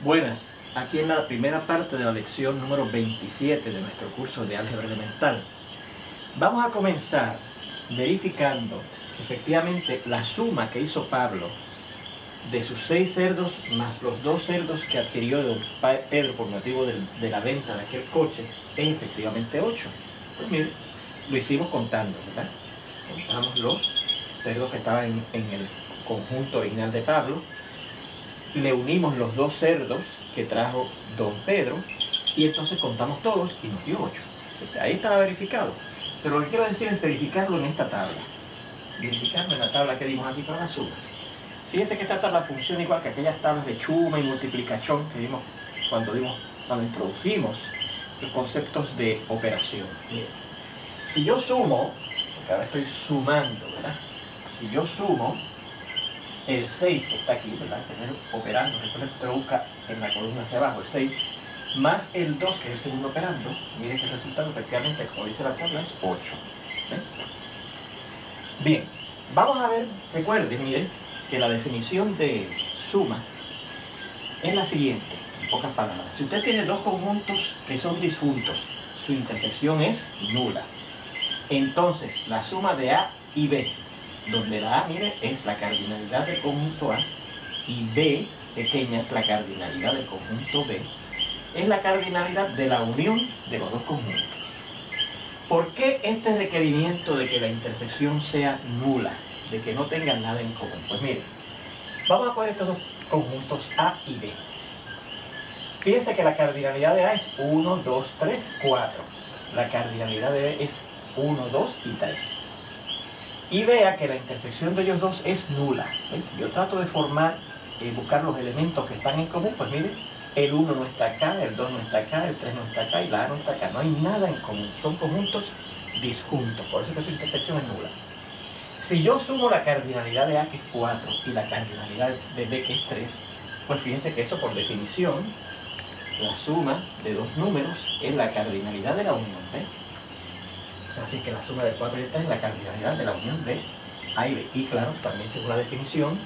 Buenas, aquí en la primera parte de la lección número 27 de nuestro curso de álgebra elemental. Vamos a comenzar verificando efectivamente la suma que hizo Pablo de sus 6 cerdos más los 2 cerdos que adquirió de Pedro por motivo de la venta de aquel coche es efectivamente 8. Pues mire, lo hicimos contando, ¿verdad? Contamos los cerdos que estaban en el conjunto original de Pablo. Le unimos los 2 cerdos que trajo don Pedro y entonces contamos todos y nos dio 8. Ahí estaba verificado. Pero lo que quiero decir es verificarlo en esta tabla. Verificarlo en la tabla que dimos aquí para la suma. Fíjense que esta tabla funciona igual que aquellas tablas de Chuma y multiplicación que vimos cuando introducimos los conceptos de operación. Miren, si yo sumo, porque ahora estoy sumando, ¿verdad? Si yo sumo el 6 que está aquí, ¿verdad? Primero operando, después introduzca en la columna hacia abajo el 6, más el 2 que es el segundo operando, miren que el resultado efectivamente, como dice la tabla, es 8. ¿Ven? Bien, vamos a ver, recuerden, miren, que la definición de suma es la siguiente, en pocas palabras. Si usted tiene 2 conjuntos que son disjuntos, su intersección es nula. Entonces, la suma de A y B, donde la A, mire, es la cardinalidad del conjunto A y B, pequeña, es la cardinalidad del conjunto B, es la cardinalidad de la unión de los 2 conjuntos. ¿Por qué este requerimiento de que la intersección sea nula, de que no tengan nada en común? Pues mire, vamos a poner estos 2 conjuntos A y B. Fíjense que la cardinalidad de A es 1, 2, 3, 4. La cardinalidad de B es 1, 2 y 3. Y vea que la intersección de ellos dos es nula. ¿Ves? Yo trato de buscar los elementos que están en común. Pues mire, el 1 no está acá, el 2 no está acá, el 3 no está acá y la A no está acá. No hay nada en común. Son conjuntos disjuntos. Por eso que su intersección es nula. Si yo sumo la cardinalidad de A, que es 4, y la cardinalidad de B, que es 3, pues fíjense que eso por definición, la suma de 2 números es la cardinalidad de la unión. ¿Ves? Así que la suma de 4 y 3 es la cardinalidad de la unión de A y B. Y claro, también según la definición,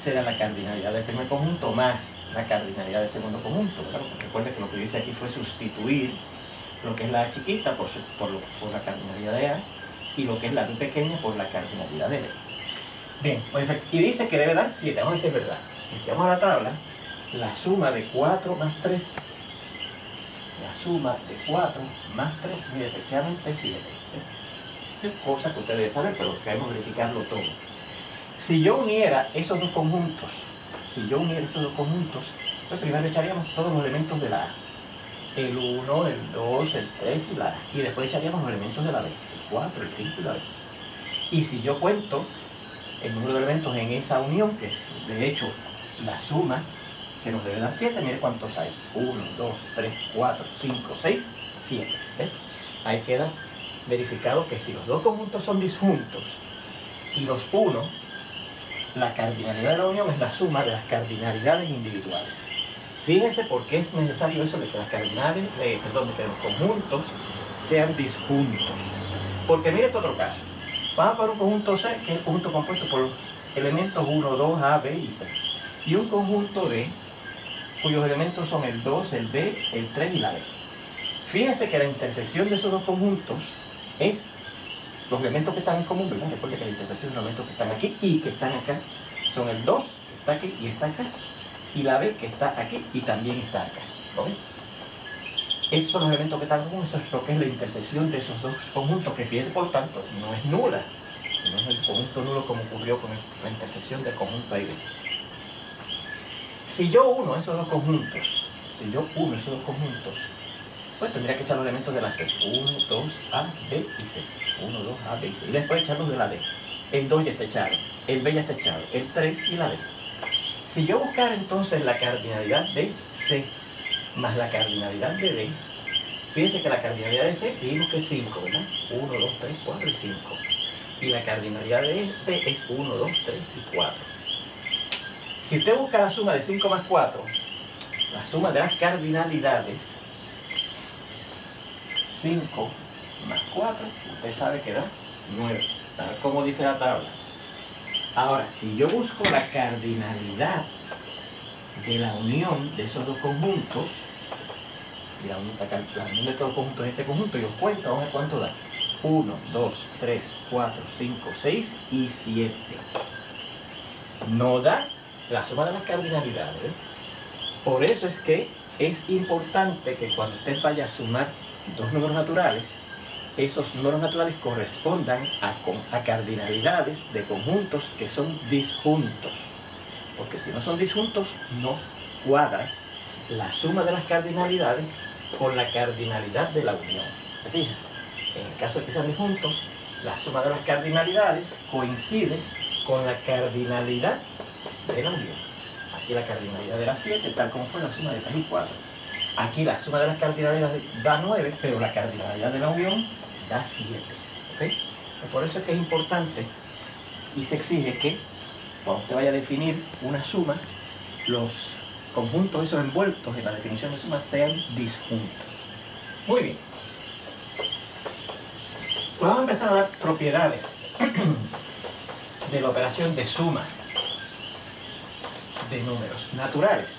será la cardinalidad del primer conjunto más la cardinalidad del segundo conjunto. Claro, recuerden que lo que yo hice aquí fue sustituir lo que es la A chiquita por la cardinalidad de A y lo que es la B pequeña por la cardinalidad de B. Bien, pues, y dice que debe dar 7. Vamos a decir verdad. Echamos a la tabla la suma de 4 más 3. La suma de 4 más 3, mire, efectivamente es 7. Es cosa que ustedes saben, pero queremos verificarlo todo. Si yo uniera esos 2 conjuntos, pues primero echaríamos todos los elementos de la A. El 1, el 2, el 3 y la A. Y después echaríamos los elementos de la B. El 4, el 5 y la B. Y si yo cuento el número de elementos en esa unión, que es de hecho la suma, que nos debe dar 7, mire cuántos hay. 1, 2, 3, 4, 5, 6, 7. ¿Ves? Ahí queda verificado que si los 2 conjuntos son disjuntos y los 1, la cardinalidad de la unión es la suma de las cardinalidades individuales. Fíjense por qué es necesario eso de que las de que los conjuntos sean disjuntos. Porque mire este otro caso. Vamos a poner un conjunto C, que es el conjunto compuesto por los elementos 1, 2, A, B y C. Y un conjunto D, cuyos elementos son el 2, el B, el 3 y la B. Fíjense que la intersección de esos 2 conjuntos es los elementos que están en común, ¿verdad? Recuerden que la intersección de los elementos que están aquí y que están acá son el 2, que está aquí y está acá, y la B, que está aquí y también está acá. ¿Okay? Esos son los elementos que están en común, eso es lo que es la intersección de esos 2 conjuntos, que fíjense por lo tanto, no es nula, no es el conjunto nulo como ocurrió con la intersección del conjunto A y B. Si yo uno esos dos conjuntos, pues tendría que echar los elementos de la C. 1, 2, A, B y C. 1, 2, A, B y C. Y después echarlos de la D. El 2 ya está echado, el B ya está echado, el 3 y la D. Si yo buscara entonces la cardinalidad de C más la cardinalidad de D, fíjense que la cardinalidad de C dijimos que es 5, ¿verdad? 1, 2, 3, 4 y 5. Y la cardinalidad de D es 1, 2, 3 y 4. Si usted busca la suma de 5 más 4, la suma de las cardinalidades, 5 más 4, usted sabe que da 9, tal como dice la tabla. Ahora, si yo busco la cardinalidad de la unión de esos dos conjuntos, la unión de estos conjuntos de este conjunto, y los cuento, vamos a ver cuánto da. 1, 2, 3, 4, 5, 6 y 7. No da la suma de las cardinalidades. Por eso es que es importante que cuando usted vaya a sumar dos números naturales, esos números naturales correspondan a cardinalidades de conjuntos que son disjuntos. Porque si no son disjuntos, no cuadra la suma de las cardinalidades con la cardinalidad de la unión. ¿Se fijan? En el caso de que sean disjuntos, la suma de las cardinalidades coincide con la cardinalidad de la unión. Aquí la cardinalidad era 7, tal como fue la suma de 3 y 4. Aquí la suma de las cardinalidades da 9, pero la cardinalidad de la unión da 7. ¿Okay? Por eso es que es importante y se exige que cuando usted vaya a definir una suma, los conjuntos esos envueltos en la definición de suma sean disjuntos. Muy bien. Pues vamos a empezar a dar propiedades de la operación de suma de números naturales.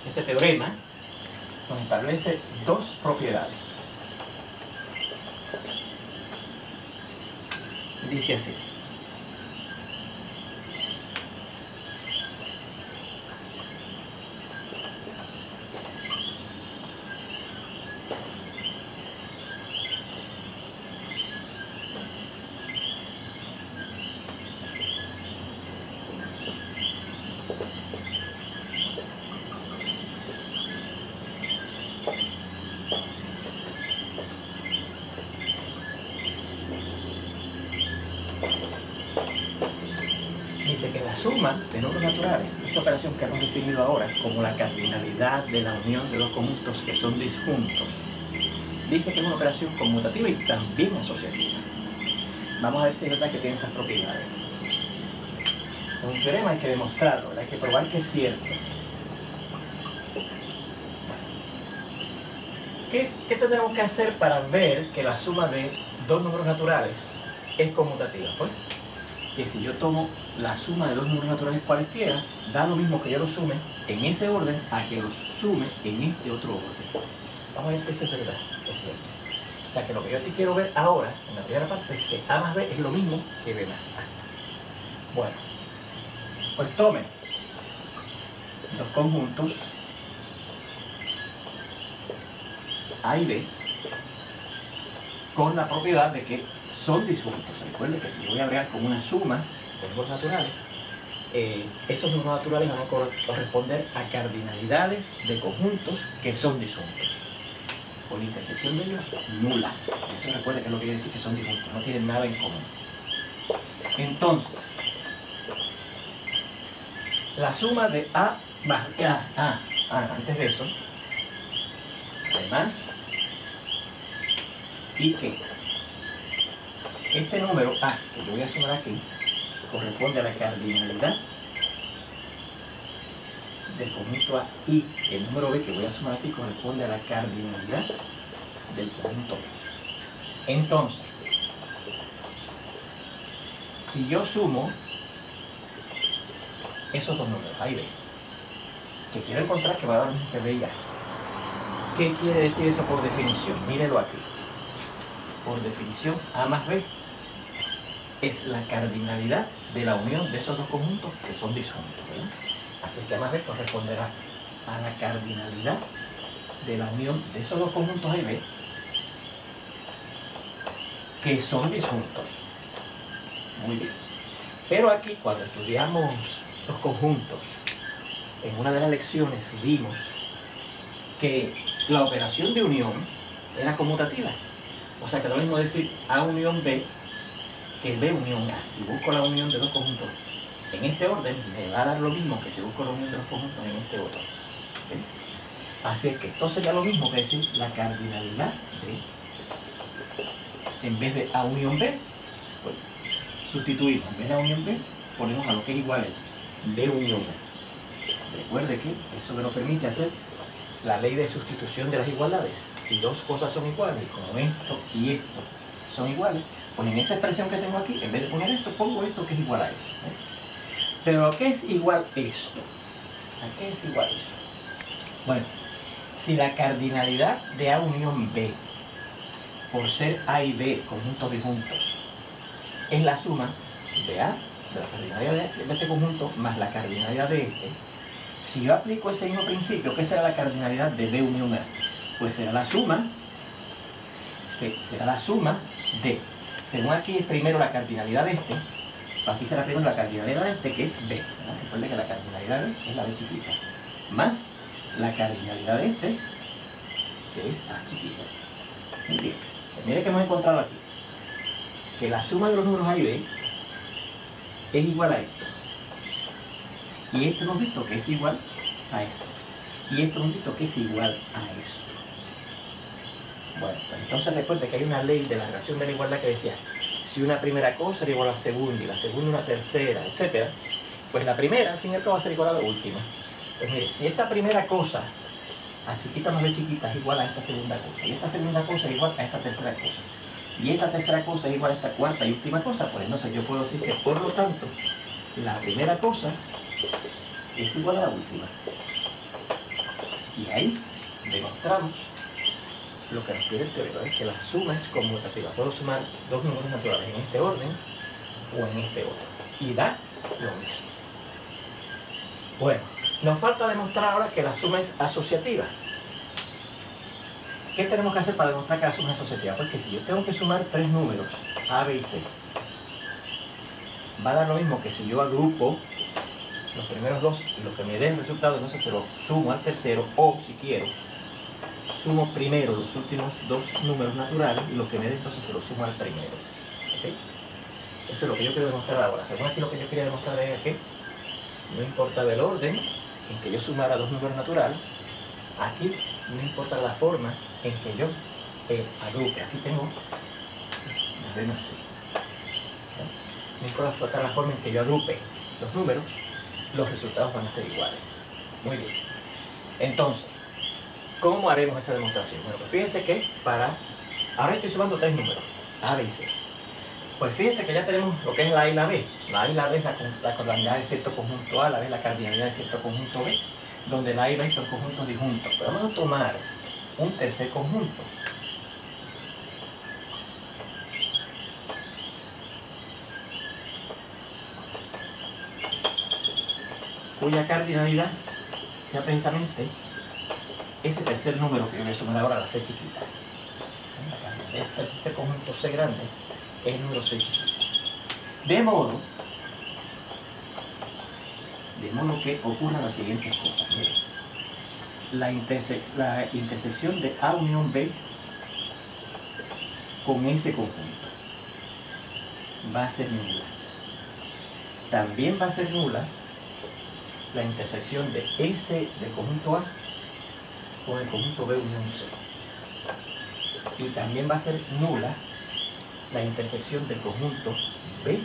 Este teorema nos establece dos propiedades. Dice así. Dice que la suma de números naturales, esa operación que hemos definido ahora como la cardinalidad de la unión de dos conjuntos que son disjuntos, dice que es una operación conmutativa y también asociativa. Vamos a ver si es verdad que tiene esas propiedades. Con un teorema hay que demostrarlo, hay que probar que es cierto. ¿Qué tendremos que hacer para ver que la suma de dos números naturales es conmutativa? Pues que si yo tomo la suma de dos números naturales cualesquiera, da lo mismo que yo los sume en ese orden a que los sume en este otro orden. Vamos a ver si eso es verdad, es cierto. O sea que lo que yo te quiero ver ahora, en la primera parte, es que A más B es lo mismo que B más A. Bueno, pues tome dos conjuntos A y B con la propiedad de que son disjuntos. Recuerden que si yo voy a agregar con una suma de números naturales, esos números naturales van a corresponder a cardinalidades de conjuntos que son disjuntos. Con la intersección de ellos, nula. Eso recuerden que es lo que quiere decir que son disjuntos, no tienen nada en común. Entonces, la suma de A más antes de eso, además, y que este número A, que yo voy a sumar aquí, corresponde a la cardinalidad del conjunto A, y el número B que voy a sumar aquí corresponde a la cardinalidad del conjunto B. Entonces, si yo sumo esos dos números, A y B, que quiero encontrar que va a dar lo mismo que B y A, ¿qué quiere decir eso por definición? Mírelo aquí. Por definición, A más B es la cardinalidad de la unión de esos dos conjuntos que son disjuntos, ¿verdad? Así que A más B corresponderá a la cardinalidad de la unión de esos dos conjuntos A y B que son disjuntos. Muy bien. Pero aquí, cuando estudiamos los conjuntos, en una de las lecciones vimos que la operación de unión era conmutativa. O sea que lo mismo decir A unión B que B unión A. Si busco la unión de dos conjuntos en este orden, me va a dar lo mismo que si busco la unión de dos conjuntos en este otro. ¿Okay? Así es que esto sería lo mismo que decir la cardinalidad de, en vez de A unión B, pues sustituimos, en vez de A unión B, ponemos a lo que es igual a B unión B. Recuerde que eso me lo permite hacer la ley de sustitución de las igualdades. Si dos cosas son iguales, como esto y esto son iguales, pues en esta expresión que tengo aquí, en vez de poner esto, pongo esto que es igual a eso. Pero ¿qué es igual esto? ¿A qué es igual eso? Bueno, si la cardinalidad de A unión B, por ser A y B conjuntos disjuntos, es la suma de A, de la cardinalidad de este conjunto, más la cardinalidad de este, si yo aplico ese mismo principio, ¿qué será la cardinalidad de B unión A? Pues será la suma de, según aquí es primero la cardinalidad de este, aquí será primero la cardinalidad de este, que es B. Recuerden que la cardinalidad de es la B chiquita, más la cardinalidad de este, que es A chiquita. Muy bien, pues mire que hemos encontrado aquí, que la suma de los números A y B es igual a esto. Y esto hemos visto que es igual a esto. Y esto hemos visto que es igual a esto. Bueno, pues entonces recuerde que hay una ley de la relación de la igualdad que decía, si una primera cosa era igual a la segunda, y la segunda una tercera, etc., pues la primera, al fin y al cabo, va a ser igual a la última. Pues mire, si esta primera cosa, A chiquita más B chiquita, es igual a esta segunda cosa, y esta segunda cosa es igual a esta tercera cosa, y esta tercera cosa es igual a esta cuarta y última cosa, pues entonces yo puedo decir que, por lo tanto, la primera cosa es igual a la última. Y ahí demostramos lo que nos pide el teorema, es que la suma es conmutativa. Puedo sumar dos números naturales en este orden o en este otro. Y da lo mismo. Bueno, nos falta demostrar ahora que la suma es asociativa. ¿Qué tenemos que hacer para demostrar que la suma es asociativa? Porque si yo tengo que sumar tres números, A, B y C, va a dar lo mismo que si yo agrupo los primeros dos y lo que me dé el resultado, entonces se lo sumo al tercero, o si quiero, sumo primero los últimos dos números naturales y lo que me dé entonces se lo sumo al primero. ¿Okay? Eso es lo que yo quiero demostrar ahora. Según aquí lo que yo quería demostrar es que no importaba el orden en que yo sumara dos números naturales, aquí no importa la forma en que yo agrupe. Aquí tengo la D más C. No importa la forma en que yo agrupe los números, los resultados van a ser iguales. Muy bien. Entonces, ¿cómo haremos esa demostración? Bueno, pues fíjense que ahora estoy sumando tres números, A, B y C. Pues fíjense que ya tenemos lo que es la A y la B. La A y la B es la cardinalidad de cierto conjunto A, la B es la cardinalidad de cierto conjunto B, donde la A y B son conjuntos disjuntos. Pero vamos a tomar un tercer conjunto. Cuya cardinalidad sea precisamente ese tercer número que yo voy a sumar ahora, la C chiquita. Este conjunto C grande es el número C chiquita. De modo que ocurran las siguientes cosas. Miren, la intersección de A unión B con ese conjunto va a ser nula. También va a ser nula la intersección de S del conjunto A con el conjunto B unión C. Y también va a ser nula la intersección del conjunto B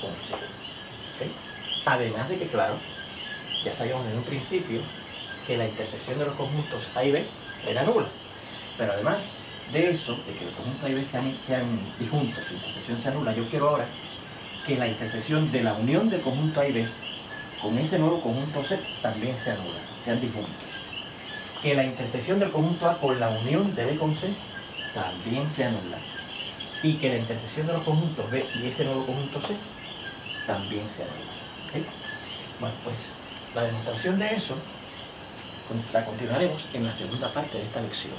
con C. ¿Okay? Además de que, claro, ya sabíamos desde un principio que la intersección de los conjuntos A y B era nula. Pero además de eso, de que los conjuntos A y B sean disjuntos, su intersección sea nula, yo quiero ahora que la intersección de la unión del conjunto A y B con ese nuevo conjunto C también sea nula, sean disjuntos. Que la intersección del conjunto A con la unión de B con C también sea nula. Y que la intersección de los conjuntos B y ese nuevo conjunto C también sea nula. ¿Okay? Bueno, pues la demostración de eso la continuaremos en la segunda parte de esta lección.